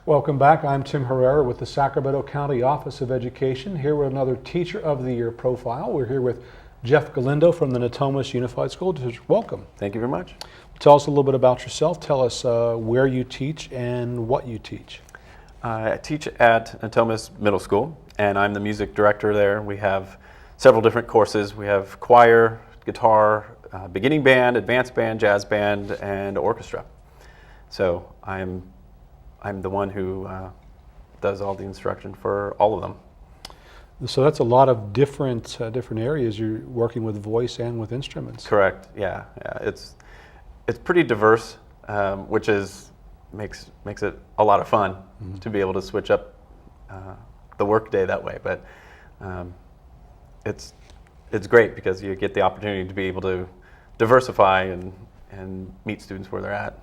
Welcome back. I'm Tim Herrera with the Sacramento County Office of Education, here with another Teacher of the Year profile. We're here with Jeff Galindo from the Natomas Unified School District. Welcome. Thank you very much. Tell us a little bit about yourself. Tell us where you teach and what you teach. I teach at Natomas Middle School, and I'm the music director there. We have several different courses. We have choir, guitar, beginning band, advanced band, jazz band, and orchestra. So I'm the one who does all the instruction for all of them. So that's a lot of different areas. You're working with voice and with instruments. Correct. Yeah. It's pretty diverse, which makes it a lot of fun to be able to switch up the workday that way. But it's great because you get the opportunity to be able to diversify and meet students where they're at.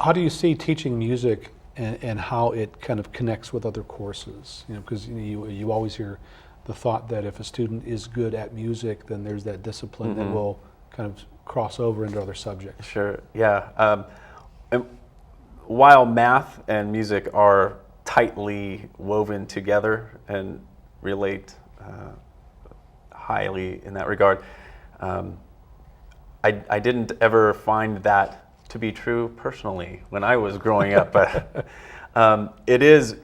How do you see teaching music and how it kind of connects with other courses? Because you always hear the thought that if a student is good at music, then there's that discipline that will kind of cross over into other subjects. Sure, yeah. And while math and music are tightly woven together and relate highly in that regard, I didn't ever find that to be true personally when I was growing up, but it is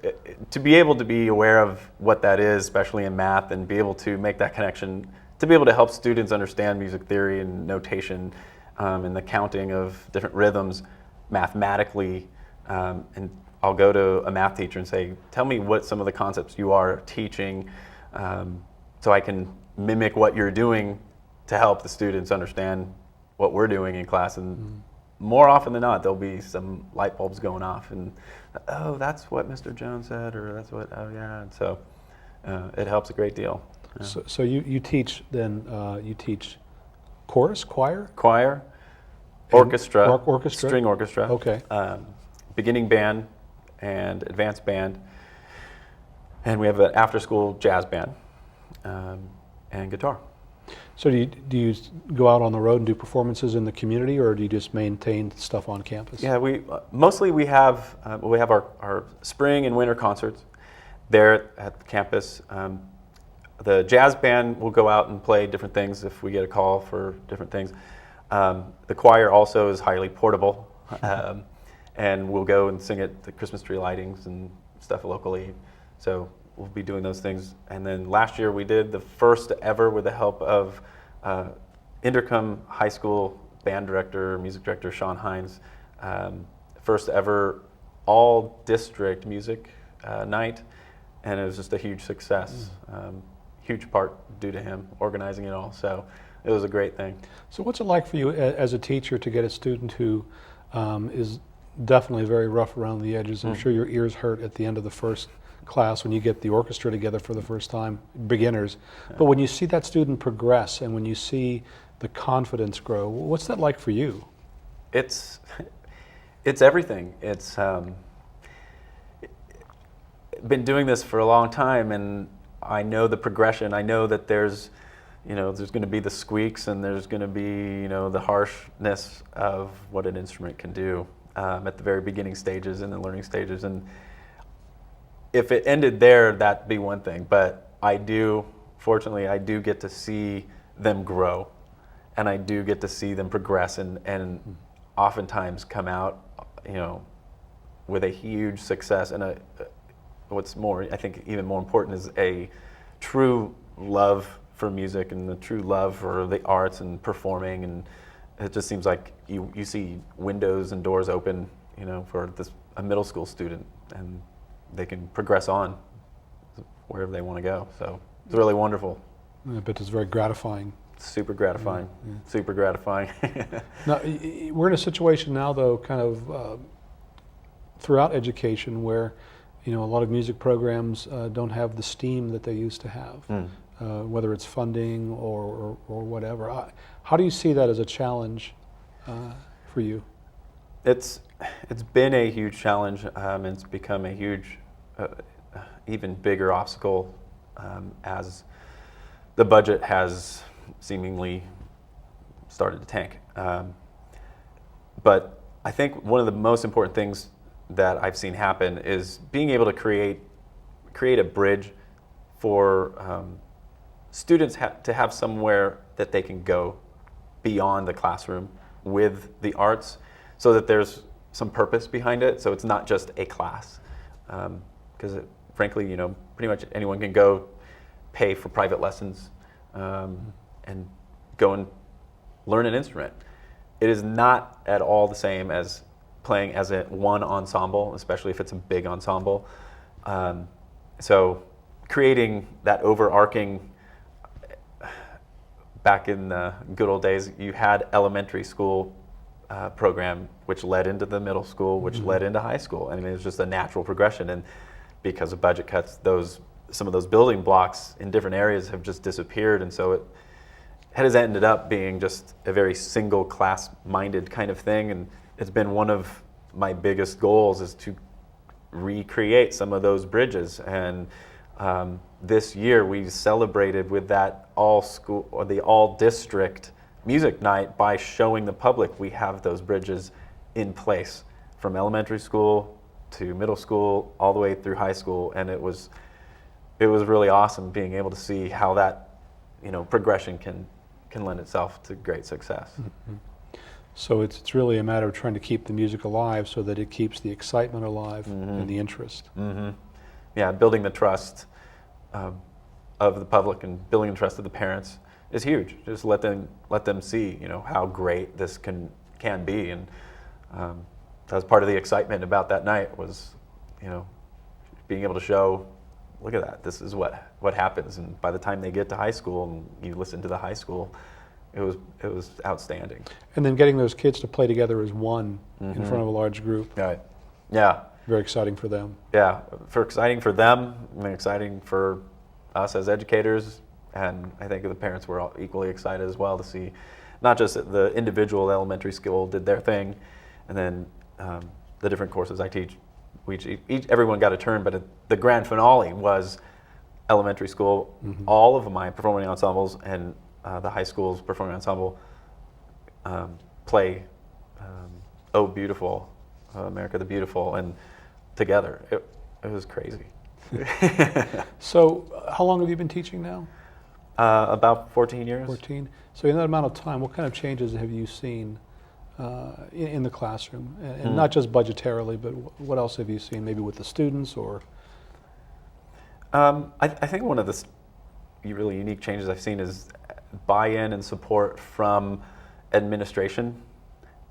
to be able to be aware of what that is, especially in math, and be able to make that connection, to be able to help students understand music theory and notation and the counting of different rhythms mathematically. And I'll go to a math teacher and say, tell me what some of the concepts you are teaching so I can mimic what you're doing to help the students understand what we're doing in class. And more often than not, there'll be some light bulbs going off, and oh, that's what Mr. Jones said, or that's what, oh yeah, and so it helps a great deal. Yeah. So you teach then, you teach chorus, choir? Choir, orchestra, orchestra, string orchestra, okay, beginning band and advanced band, and we have an after-school jazz band and guitar. So do you go out on the road and do performances in the community, or do you just maintain stuff on campus? Yeah, we mostly we have our spring and winter concerts there at the campus. The jazz band will go out and play different things if we get a call for different things. The choir also is highly portable, and we'll go and sing at the Christmas tree lightings and stuff locally. So we'll be doing those things. And then last year we did the first ever, with the help of Intercom High School band director, music director Sean Hines, first ever all district music night, and it was just a huge success. Huge part due to him organizing it all. So it was a great thing. So what's it like for you as a teacher to get a student who is definitely very rough around the edges? I'm sure your ears hurt at the end of the first class when you get the orchestra together for the first time, beginners. But when you see that student progress and when you see the confidence grow, what's that like for you? It's everything. It's been doing this for a long time, and I know the progression. I know that there's going to be the squeaks, and there's going to be the harshness of what an instrument can do at the very beginning stages and the learning stages. And if it ended there, that'd be one thing. But fortunately, I do get to see them grow, and I do get to see them progress, and oftentimes come out, with a huge success. And what's more, I think even more important, is a true love for music and the true love for the arts and performing. And it just seems like you see windows and doors open, for a middle school student, and they can progress on wherever they want to go. So it's really wonderful. I bet it's very gratifying. Super gratifying. Yeah. Super gratifying. Now, we're in a situation now, though, kind of throughout education, where a lot of music programs don't have the steam that they used to have, whether it's funding or whatever. How do you see that as a challenge for you? It's been a huge challenge. It's become a huge, even bigger obstacle as the budget has seemingly started to tank. But I think one of the most important things that I've seen happen is being able to create a bridge for students to have somewhere that they can go beyond the classroom with the arts, so that there's some purpose behind it. So it's not just a class, because frankly, pretty much anyone can go pay for private lessons and go and learn an instrument. It is not at all the same as playing as one ensemble, especially if it's a big ensemble. So creating that overarching, back in the good old days, you had elementary school program, which led into the middle school, which led into high school. I mean, it was just a natural progression. And because of budget cuts, some of those building blocks in different areas have just disappeared. And so it has ended up being just a very single class-minded kind of thing. And it's been one of my biggest goals, is to recreate some of those bridges. And this year we celebrated with that all district music night by showing the public we have those bridges in place, from elementary school to middle school all the way through high school. And it was really awesome being able to see how that progression can lend itself to great success. Mm-hmm. So it's really a matter of trying to keep the music alive so that it keeps the excitement alive and the interest. Mm-hmm. Yeah, building the trust of the public and building the trust of the parents is huge. Just let them see, how great this can be. And that was part of the excitement about that night, was, being able to show, look at that, this is what happens. And by the time they get to high school and you listen to the high school, it was outstanding. And then getting those kids to play together as one in front of a large group. Right. Yeah. Very exciting for them. Yeah, exciting for them, and exciting for us as educators, and I think the parents were all equally excited as well to see not just that the individual elementary school did their thing, and then the different courses I teach, everyone got a turn, but the grand finale was elementary school. All of my performing ensembles and the high school's performing ensemble play "Oh Beautiful, America the Beautiful," and together. It was crazy. So how long have you been teaching now? About 14 years. 14. So in that amount of time, what kind of changes have you seen in the classroom? And not just budgetarily, but what else have you seen, maybe with the students or? I think one of the really unique changes I've seen is buy-in and support from administration,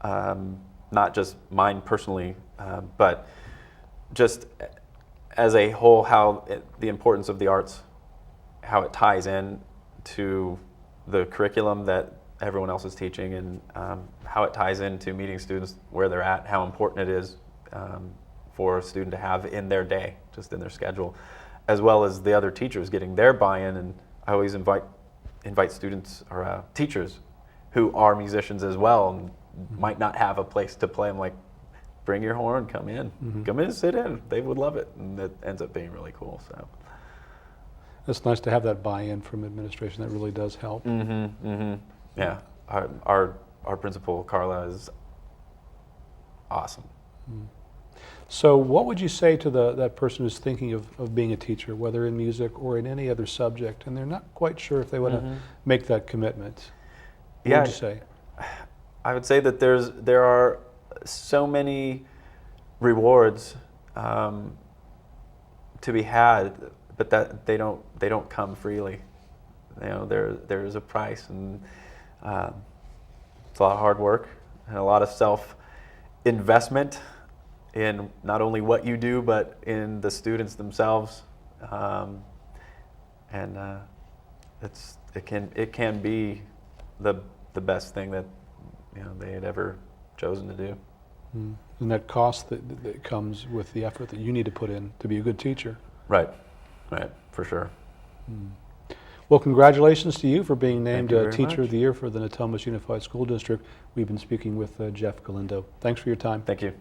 not just mine personally, but just as a whole, the importance of the arts, how it ties in to the curriculum that everyone else is teaching, and how it ties into meeting students where they're at, how important it is for a student to have in their day, just in their schedule, as well as the other teachers getting their buy-in. And I always invite students or teachers who are musicians as well and might not have a place to play. I'm like, bring your horn, come in and sit in. They would love it, and it ends up being really cool. So it's nice to have that buy-in from administration. That really does help. Yeah, our principal, Carla, is awesome. So what would you say to that person who's thinking of being a teacher, whether in music or in any other subject, and they're not quite sure if they want to make that commitment? What would you say? I would say that there are so many rewards to be had, but that they don't come freely. There is a price, and it's a lot of hard work and a lot of self-investment in not only what you do, but in the students themselves, and it can be the best thing that they had ever chosen to do. And that cost that comes with the effort that you need to put in to be a good teacher. Right, for sure. Well, congratulations to you for being named Teacher much. of the Year for the Natomas Unified School District. We've been speaking with Jeff Galindo. Thanks for your time. Thank you.